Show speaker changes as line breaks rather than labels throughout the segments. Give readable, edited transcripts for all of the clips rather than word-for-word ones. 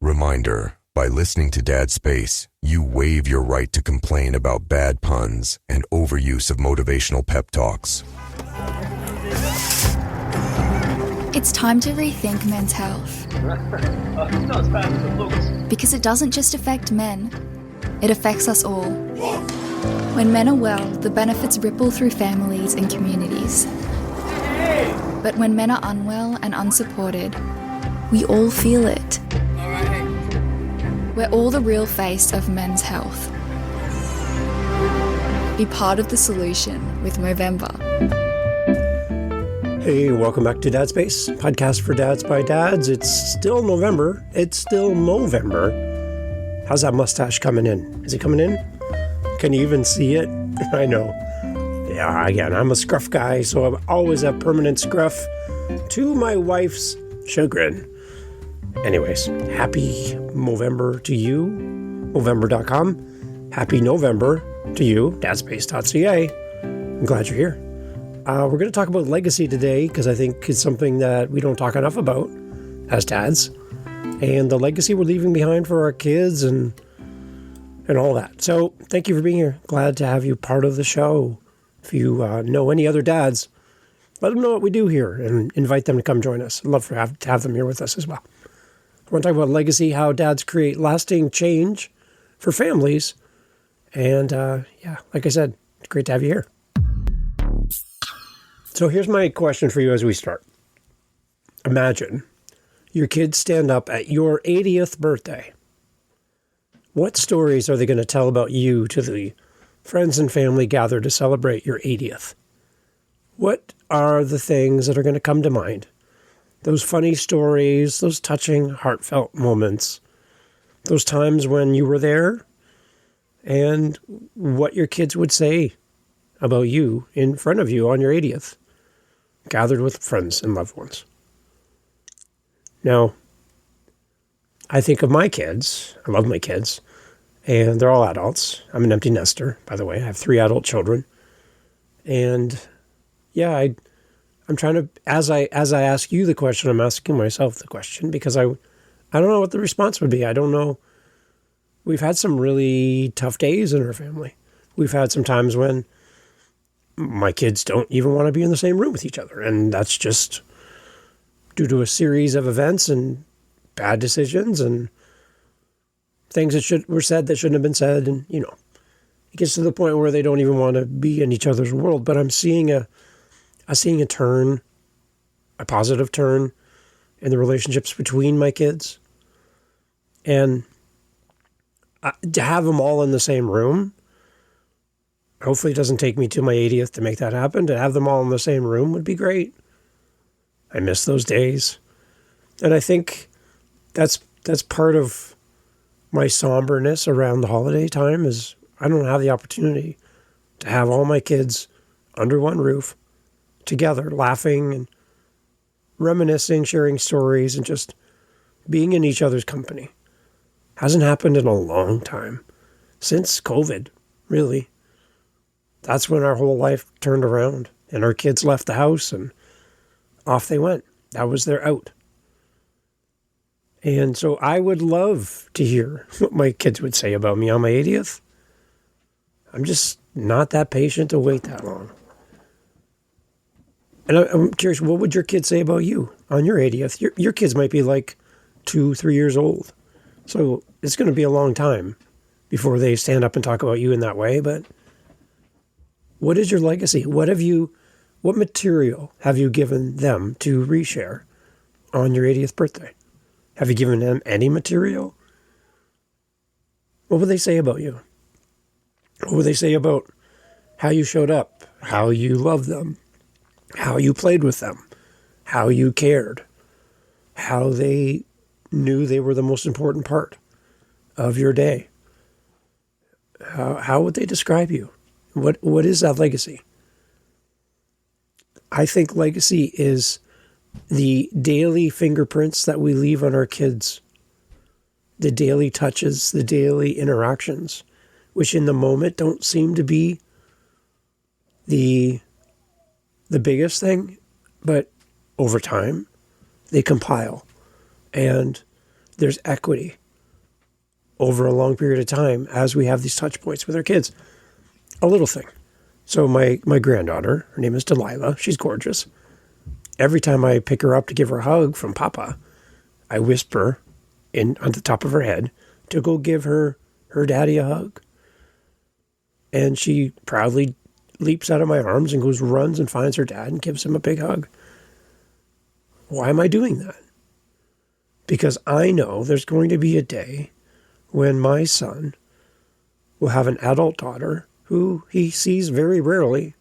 Reminder, by listening to Dad Space, you waive your right to complain about bad puns and overuse of motivational pep talks.
It's time to rethink men's health. Because it doesn't just affect men, it affects us all. When men are well, the benefits ripple through families and communities. But when men are unwell and unsupported, we all feel it. We're all the real face of men's health. Be part of the solution with Movember.
Hey, welcome back to Dad Space, podcast for dads by dads. It's still November. It's still Movember. How's that mustache coming in? Is it coming in? Can you even see it? I know. Yeah, again, I'm a scruff guy, so I always have permanent scruff to my wife's chagrin. Anyways, happy Movember to you, Movember.com. Happy November to you, dadspace.ca. I'm glad you're here. We're going to talk about legacy today because I think it's something that we don't talk enough about as dads, and the legacy we're leaving behind for our kids and all that. So thank you for being here. Glad to have you part of the show. If you know any other dads, let them know what we do here and invite them to come join us. I'd love to have them here with us as well. I want to talk about legacy, how dads create lasting change for families. And like I said, it's great to have you here. So here's my question for you as we start. Imagine your kids stand up at your 80th birthday. What stories are they going to tell about you to the friends and family gathered to celebrate your 80th? What are the things that are going to come to mind? Those funny stories, those touching, heartfelt moments, those times when you were there, and what your kids would say about you in front of you on your 80th, gathered with friends and loved ones. Now, I think of my kids. I love my kids, and they're all adults. I'm an empty nester, by the way. I have 3 adult children. And yeah, I'm trying to, as I ask you the question, I'm asking myself the question because I don't know what the response would be. I don't know. We've had some really tough days in our family. We've had some times when my kids don't even want to be in the same room with each other. And that's just due to a series of events and bad decisions and things that were said that shouldn't have been said. And, it gets to the point where they don't even want to be in each other's world. But I'm seeing a turn, a positive turn in the relationships between my kids. And to have them all in the same room, hopefully it doesn't take me to my 80th to make that happen. To have them all in the same room would be great. I miss those days. And I think that's part of my somberness around the holiday time is I don't have the opportunity to have all my kids under one roof together, laughing and reminiscing, sharing stories, and just being in each other's company. Hasn't happened in a long time. Since COVID, really. That's when our whole life turned around and our kids left the house and off they went. That was their out. And so I would love to hear what my kids would say about me on my 80th. I'm just not that patient to wait that long. And I'm curious, what would your kids say about you on your 80th? Your kids might be like 2-3 years old. So it's going to be a long time before they stand up and talk about you in that way. But what is your legacy? What material have you given them to reshare on your 80th birthday? Have you given them any material? What would they say about you? What would they say about how you showed up, how you loved them, how you played with them, how you cared, how they knew they were the most important part of your day? How would they describe you? What is that legacy? I think legacy is the daily fingerprints that we leave on our kids, the daily touches, the daily interactions, which in the moment don't seem to be the biggest thing, but over time they compile. And there's equity over a long period of time as we have these touch points with our kids. A little thing. So my granddaughter, her name is Delilah. She's gorgeous. Every time I pick her up to give her a hug from Papa, I whisper on the top of her head to go give her daddy a hug. And she proudly leaps out of my arms and runs and finds her dad and gives him a big hug. Why am I doing that? Because I know there's going to be a day when my son will have an adult daughter who he sees very rarely,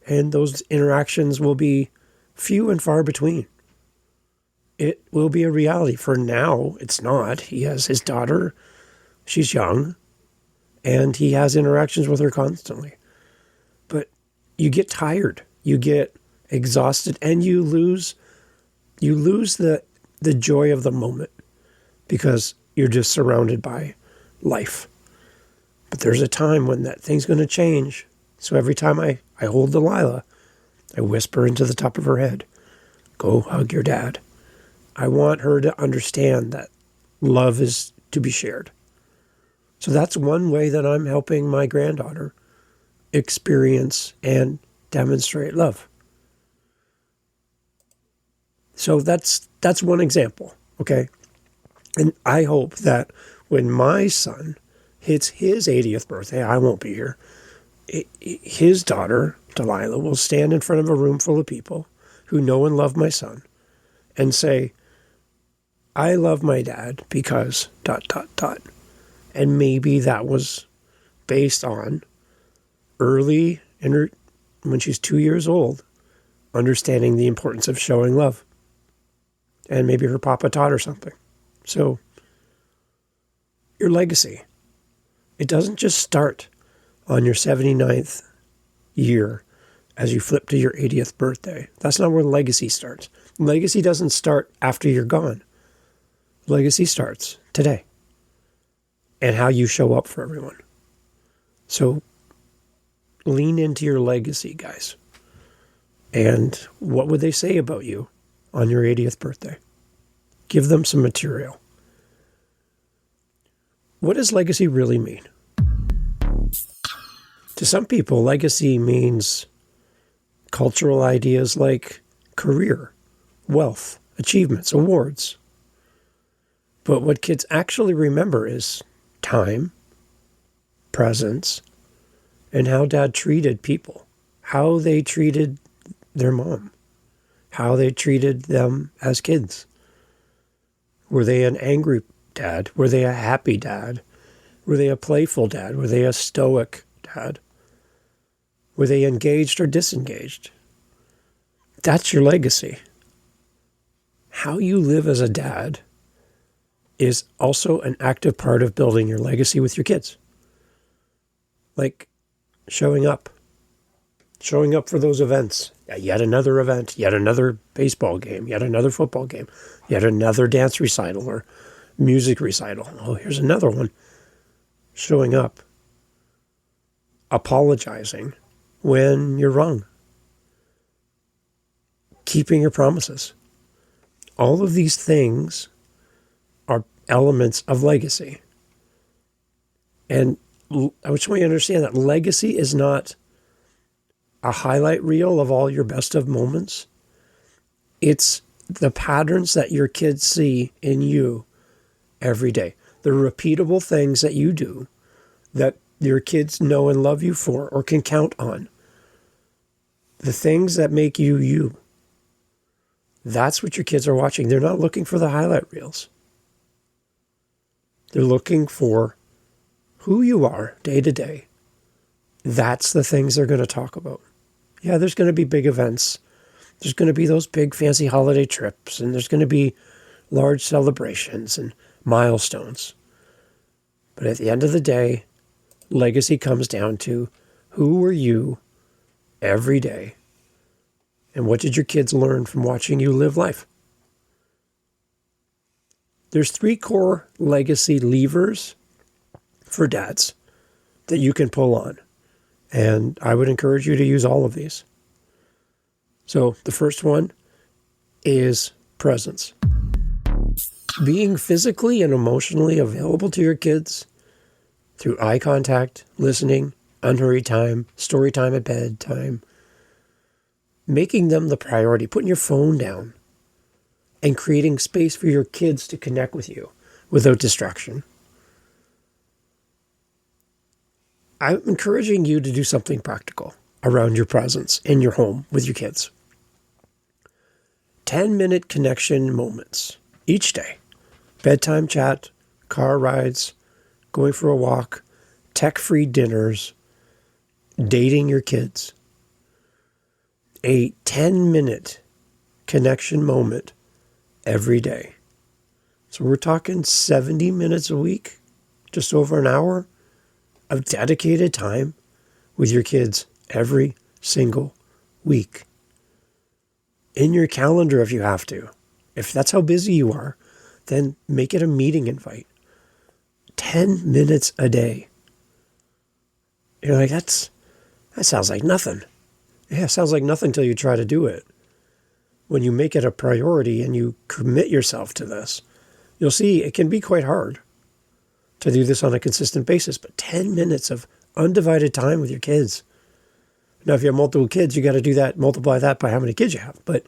and those interactions will be few and far between. It will be a reality. For now, it's not. He has his daughter. She's young, and he has interactions with her constantly. But you get tired, you get exhausted, and you lose the joy of the moment because you're just surrounded by life. But there's a time when that thing's going to change. So every time I hold Delilah, I whisper into the top of her head, go hug your dad. I want her to understand that love is to be shared. So that's one way that I'm helping my granddaughter experience and demonstrate love. So that's one example, okay? And I hope that when my son hits his 80th birthday, I won't be here, his daughter, Delilah, will stand in front of a room full of people who know and love my son and say, I love my dad because ... And maybe that was based on early, when she's 2 years old, understanding the importance of showing love. And maybe her papa taught her something. So, your legacy, it doesn't just start on your 79th year as you flip to your 80th birthday. That's not where legacy starts. Legacy doesn't start after you're gone. Legacy starts today and how you show up for everyone. So lean into your legacy, guys. And what would they say about you on your 80th birthday? Give them some material. What does legacy really mean? To some people, legacy means cultural ideas like career, wealth, achievements, awards. But what kids actually remember is time, presence, and how dad treated people, how they treated their mom, how they treated them as kids. Were they an angry dad? Were they a happy dad? Were they a playful dad? Were they a stoic dad? Were they engaged or disengaged? That's your legacy. How you live as a dad is also an active part of building your legacy with your kids. Like showing up for those events. Yet another event, yet another baseball game, yet another football game, yet another dance recital or music recital. Oh, here's another one. Showing up. Apologizing when you're wrong. Keeping your promises. All of these things are elements of legacy. And I just want you to understand that legacy is not a highlight reel of all your best of moments. It's the patterns that your kids see in you every day. The repeatable things that you do that your kids know and love you for or can count on. The things that make you you. That's what your kids are watching. They're not looking for the highlight reels. They're looking for who you are day to day. That's the things they're going to talk about. Yeah, there's going to be big events. There's going to be those big fancy holiday trips, and there's going to be large celebrations and milestones. But at the end of the day, legacy comes down to who were you every day, and what did your kids learn from watching you live life? There's 3 core legacy levers for dads that you can pull on. And I would encourage you to use all of these. So the first one is presence. Being physically and emotionally available to your kids through eye contact, listening, unhurried time, story time at bedtime, making them the priority, putting your phone down, and creating space for your kids to connect with you without distraction. I'm encouraging you to do something practical around your presence in your home with your kids. 10-minute connection moments each day. Bedtime chat, car rides, going for a walk, tech-free dinners, dating your kids. A 10-minute connection moment every day. So we're talking 70 minutes a week, just over an hour of dedicated time with your kids every single week. In your calendar if you have to. If that's how busy you are, then make it a meeting invite. 10 minutes a day. You're like, that sounds like nothing. Yeah, it sounds like nothing until you try to do it. When you make it a priority and you commit yourself to this, you'll see it can be quite hard to do this on a consistent basis. But 10 minutes of undivided time with your kids. Now, if you have multiple kids, you got to do that, multiply that by how many kids you have. But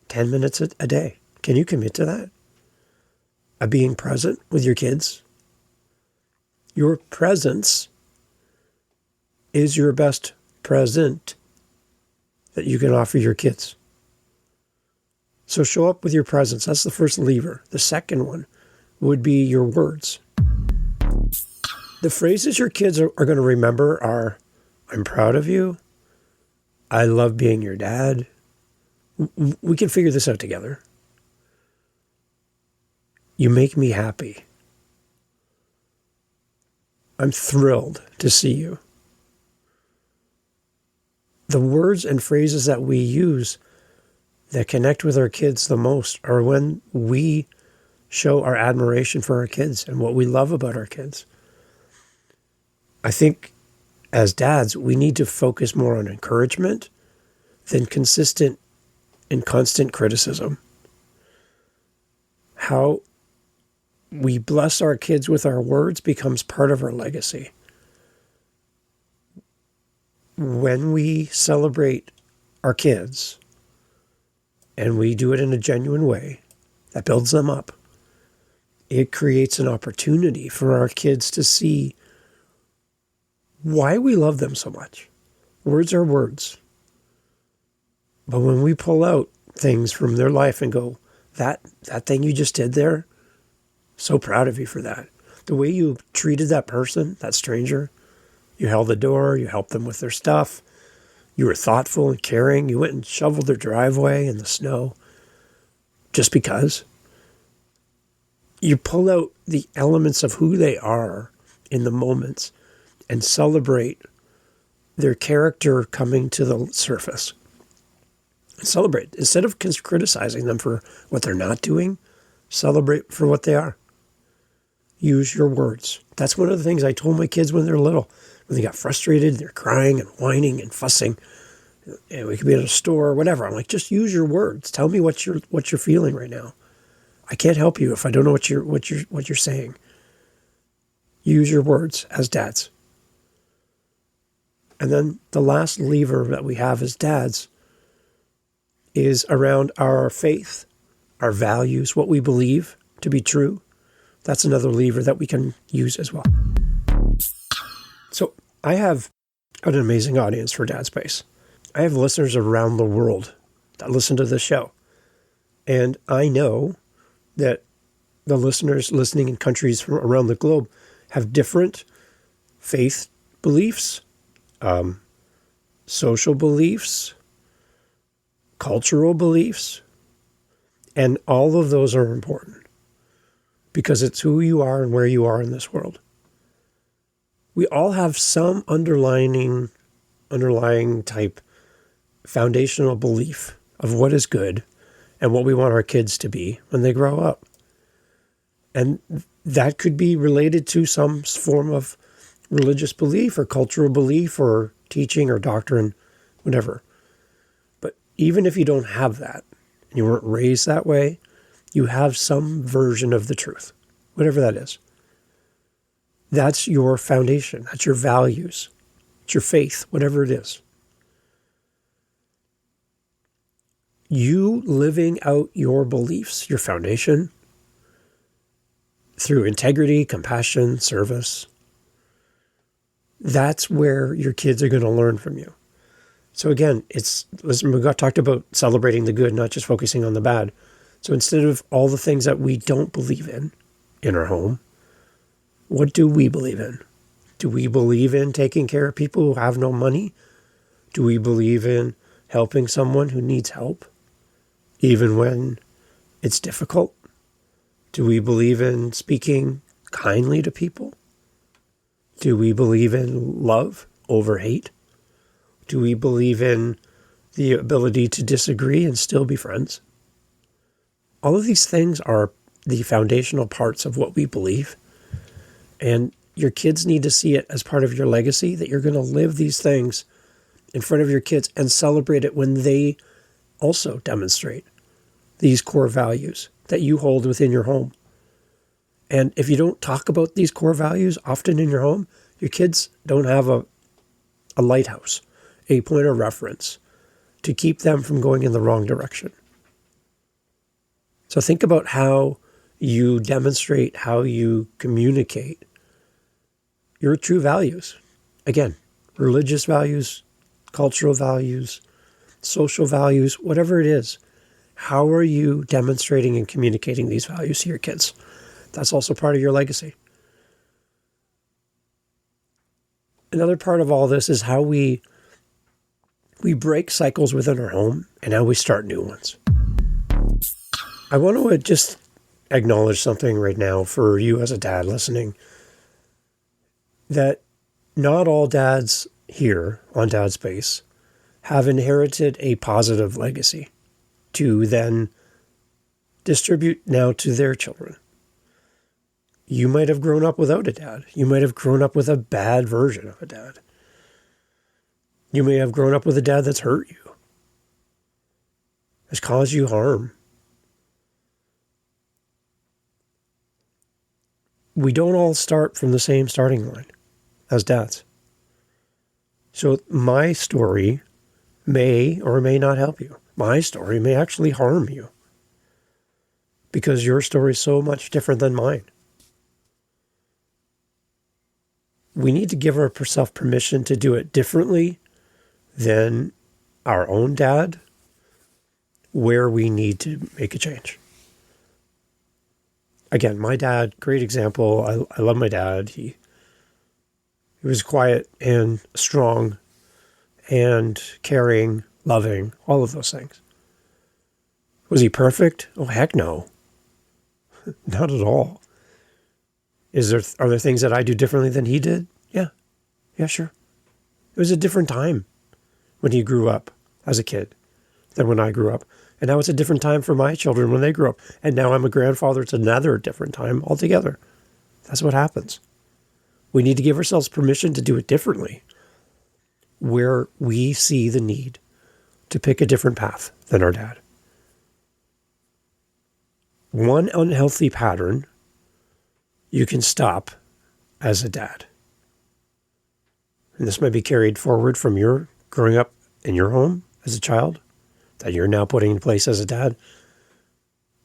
10 minutes a day. Can you commit to that? Of being present with your kids? Your presence is your best present that you can offer your kids. So show up with your presence. That's the first lever. The second one would be your words. The phrases your kids are going to remember are, I'm proud of you. I love being your dad. We can figure this out together. You make me happy. I'm thrilled to see you. The words and phrases that we use that connect with our kids the most are when we show our admiration for our kids and what we love about our kids. I think as dads, we need to focus more on encouragement than consistent and constant criticism. How we bless our kids with our words becomes part of our legacy. When we celebrate our kids, and we do it in a genuine way that builds them up, it creates an opportunity for our kids to see why we love them so much. Words are words. But when we pull out things from their life and go, that thing you just did there, so proud of you for that. The way you treated that person, that stranger, you held the door, you helped them with their stuff, you were thoughtful and caring, you went and shoveled their driveway in the snow, just because. You pull out the elements of who they are in the moments and celebrate their character coming to the surface. Celebrate. Instead of criticizing them for what they're not doing, celebrate for what they are. Use your words. That's one of the things I told my kids when they're little. When they got frustrated, they're crying and whining and fussing. And we could be at a store or whatever. I'm like, just use your words. Tell me what you're feeling right now. I can't help you if I don't know what you're saying. Use your words as dads. And then the last lever that we have as dads is around our faith, our values, what we believe to be true. That's another lever that we can use as well. So I have an amazing audience for Dad Space. I have listeners around the world that listen to this show. And I know that the listeners listening in countries from around the globe have different faith beliefs, social beliefs, cultural beliefs, and all of those are important because it's who you are and where you are in this world. We all have some underlying type foundational belief of what is good and what we want our kids to be when they grow up. And that could be related to some form of religious belief or cultural belief or teaching or doctrine, whatever. But even if you don't have that, and you weren't raised that way, You have some version of the truth, whatever that is. That's your foundation. That's your values. It's your faith, whatever it is. You living out your beliefs, your foundation, through integrity, compassion, service, that's where your kids are going to learn from you. So again, we talked about celebrating the good, not just focusing on the bad. So instead of all the things that we don't believe in our home, what do we believe in? Do we believe in taking care of people who have no money? Do we believe in helping someone who needs help, even when it's difficult? Do we believe in speaking kindly to people? Do we believe in love over hate? Do we believe in the ability to disagree and still be friends? All of these things are the foundational parts of what we believe. And your kids need to see it as part of your legacy, that you're going to live these things in front of your kids and celebrate it when they also demonstrate these core values that you hold within your home. And if you don't talk about these core values often in your home, your kids don't have a lighthouse, a point of reference to keep them from going in the wrong direction. So think about how you demonstrate, how you communicate your true values. Again, religious values, cultural values, social values, whatever it is. How are you demonstrating and communicating these values to your kids? That's also part of your legacy. Another part of all this is how we break cycles within our home and how we start new ones. I want to just acknowledge something right now for you as a dad listening, that not all dads here on Dad Space have inherited a positive legacy to then distribute now to their children. You might have grown up without a dad. You might have grown up with a bad version of a dad. You may have grown up with a dad that's hurt you, has caused you harm. We don't all start from the same starting line as dads. So my story may or may not help you. My story may actually harm you because your story is so much different than mine. We need to give ourselves permission to do it differently than our own dad, where we need to make a change. Again, my dad, great example. I love my dad. He was quiet and strong and caring, loving, all of those things. Was he perfect? Oh, heck no. Not at all. Are there things that I do differently than he did? Yeah, sure. It was a different time when he grew up as a kid than when I grew up. And now it's a different time for my children when they grew up. And now I'm a grandfather. It's another different time altogether. That's what happens. We need to give ourselves permission to do it differently, where we see the need to pick a different path than our dad. One unhealthy pattern you can stop as a dad. And this might be carried forward from your growing up in your home as a child that you're now putting in place as a dad.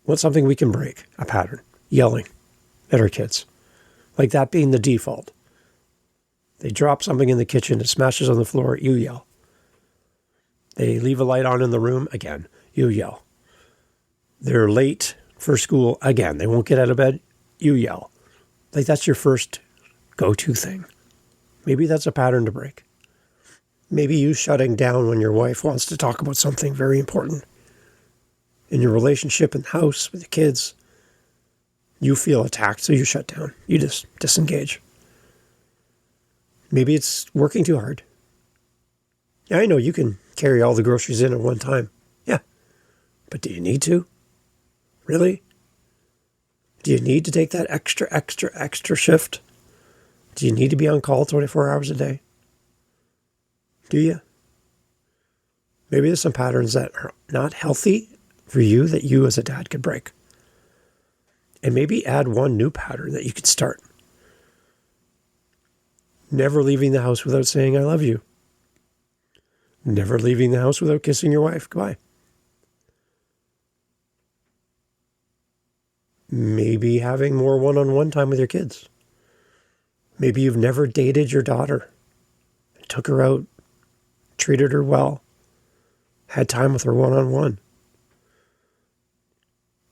What's something we can break? A pattern. Yelling at our kids. Like that being the default. They drop something in the kitchen, it smashes on the floor, you yell. They leave a light on in the room, again, you yell. They're late for school, again, they won't get out of bed, you yell. Like that's your first go-to thing. Maybe that's a pattern to break. Maybe you shutting down when your wife wants to talk about something very important in your relationship in the house with the kids. You feel attacked, so you shut down. You just disengage. Maybe it's working too hard. Yeah, I know you can carry all the groceries in at one time. Yeah, but do you need to? Really? Do you need to take that extra shift? Do you need to be on call 24 hours a day? Do you? Maybe there's some patterns that are not healthy for you that you as a dad could break. And maybe add one new pattern that you could start. Never leaving the house without saying, I love you. Never leaving the house without kissing your wife goodbye. Maybe having more one-on-one time with your kids. Maybe you've never dated your daughter. Took her out, treated her well, had time with her one-on-one.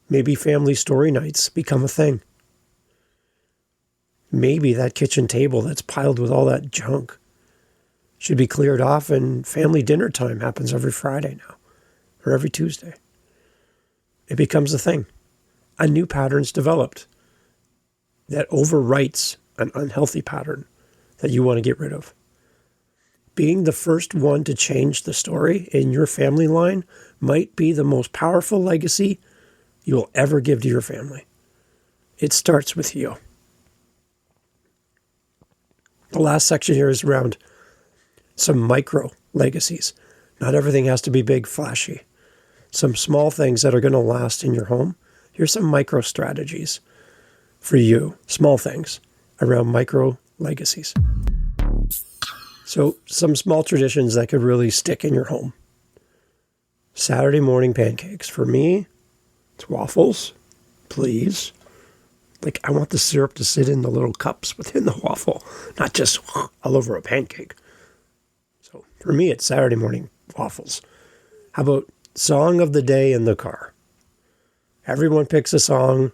Maybe family story nights become a thing. Maybe that kitchen table that's piled with all that junk should be cleared off, and family dinner time happens every Friday now, or every Tuesday. It becomes a thing. A new pattern's developed that overwrites an unhealthy pattern that you want to get rid of. Being the first one to change the story in your family line might be the most powerful legacy you'll ever give to your family. It starts with you. The last section here is around some micro legacies. Not everything has to be big, flashy. Some small things that are going to last in your home. Here's some micro strategies for you, small things around micro legacies. So some small traditions that could really stick in your home. Saturday morning pancakes. For me, it's waffles, please. Like, I want the syrup to sit in the little cups within the waffle, not just all over a pancake. So for me, it's Saturday morning waffles. How about song of the day in the car? Everyone picks a song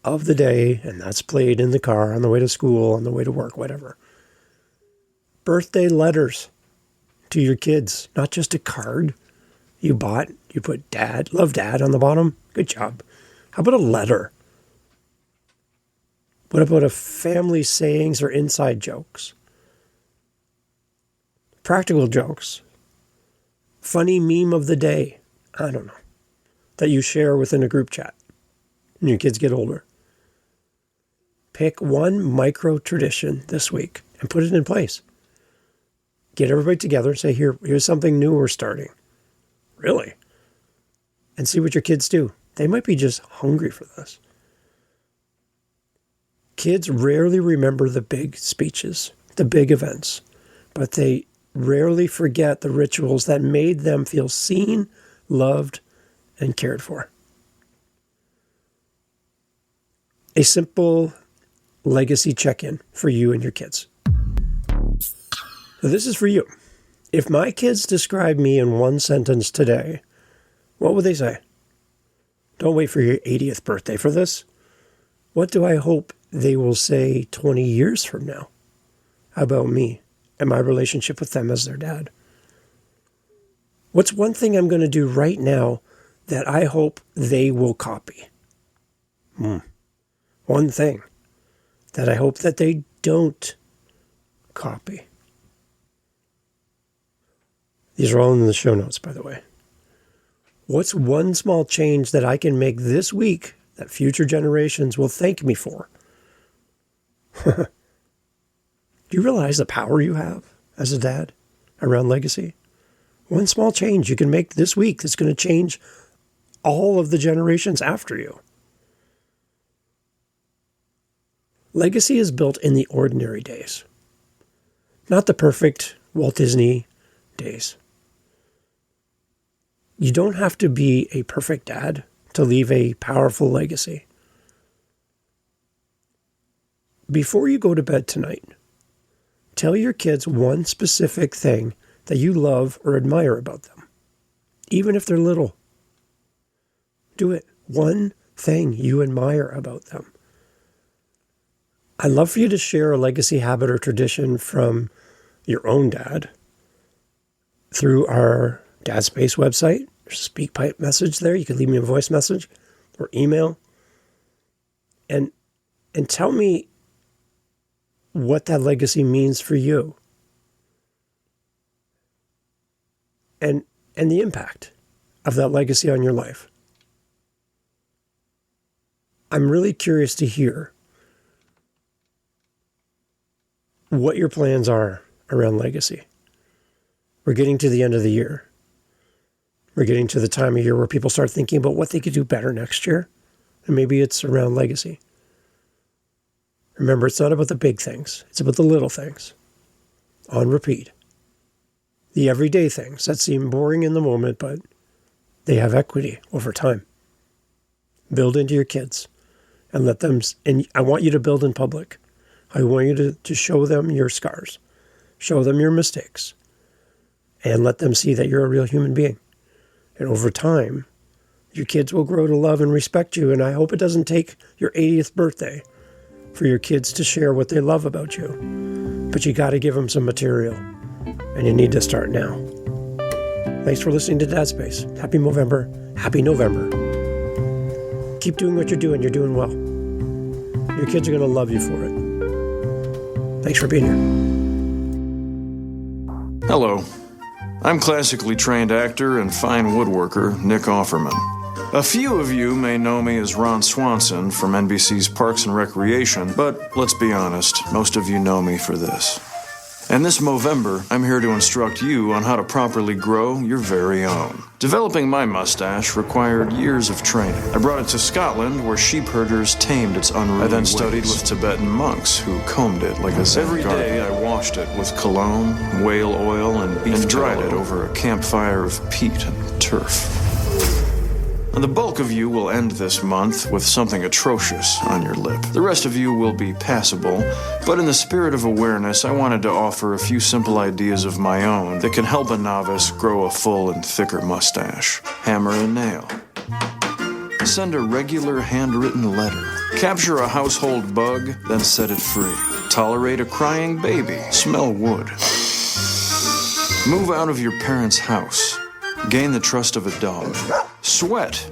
of the day, and that's played in the car on the way to school, on the way to work, whatever. Birthday letters to your kids, not just a card you bought. You put dad, love dad on the bottom. Good job. How about a letter? What about a family sayings or inside jokes? Practical jokes. Funny meme of the day. I don't know. That you share within a group chat when your kids get older. Pick one micro tradition this week and put it in place. Get everybody together and say, here's something new we're starting. Really? And see what your kids do. They might be just hungry for this. Kids rarely remember the big speeches, the big events, but they rarely forget the rituals that made them feel seen, loved, and cared for. A simple legacy check-in for you and your kids. So this is for you. If my kids describe me in one sentence today, what would they say? Don't wait for your 80th birthday for this. What do I hope they will say 20 years from now about me and my relationship with them as their dad? What's one thing I'm going to do right now that I hope they will copy? One thing that I hope that they don't copy. These are all in the show notes, by the way. What's one small change that I can make this week that future generations will thank me for? Do you realize the power you have as a dad around legacy? One small change you can make this week that's going to change all of the generations after you. Legacy is built in the ordinary days, not the perfect Walt Disney days. You don't have to be a perfect dad to leave a powerful legacy. Before you go to bed tonight, tell your kids one specific thing that you love or admire about them, even if they're little. Do it. One thing you admire about them. I'd love for you to share a legacy habit or tradition from your own dad through our Dad Space website. There's a SpeakPipe message there. You can leave me a voice message or email. And tell me what that legacy means for you. And the impact of that legacy on your life. I'm really curious to hear what your plans are around legacy. We're getting to the end of the year. We're getting to the time of year where people start thinking about what they could do better next year. And maybe it's around legacy. Remember, it's not about the big things. It's about the little things. On repeat. The everyday things that seem boring in the moment, but they have equity over time. Build into your kids and let them, and I want you to build in public. I want you to show them your scars, show them your mistakes, and let them see that you're a real human being. And over time, your kids will grow to love and respect you. And I hope it doesn't take your 80th birthday for your kids to share what they love about you. But you got to give them some material, and you need to start now. Thanks for listening to Dad Space. Happy Movember. Happy November. Keep doing what you're doing. You're doing well. Your kids are going to love you for it. Thanks for being here.
Hello. I'm classically trained actor and fine woodworker Nick Offerman. A few of you may know me as Ron Swanson from NBC's Parks and Recreation, but let's be honest, most of you know me for this. And this Movember, I'm here to instruct you on how to properly grow your very own. Developing my mustache required years of training. I brought it to Scotland, where sheep herders tamed its unruly ways. I then studied with Tibetan monks who combed it like a Zen Every day I washed it with cologne, whale oil, and beef and dried it over a campfire of peat and turf. And the bulk of you will end this month with something atrocious on your lip. The rest of you will be passable, but in the spirit of awareness, I wanted to offer a few simple ideas of my own that can help a novice grow a full and thicker mustache. Hammer and nail. Send a regular handwritten letter. Capture a household bug, then set it free. Tolerate a crying baby. Smell wood. Move out of your parents' house. Gain the trust of a dog. Sweat.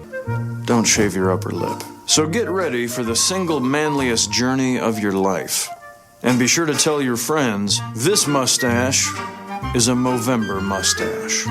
Don't shave your upper lip. So get ready for the single manliest journey of your life. And be sure to tell your friends, this mustache is a Movember mustache.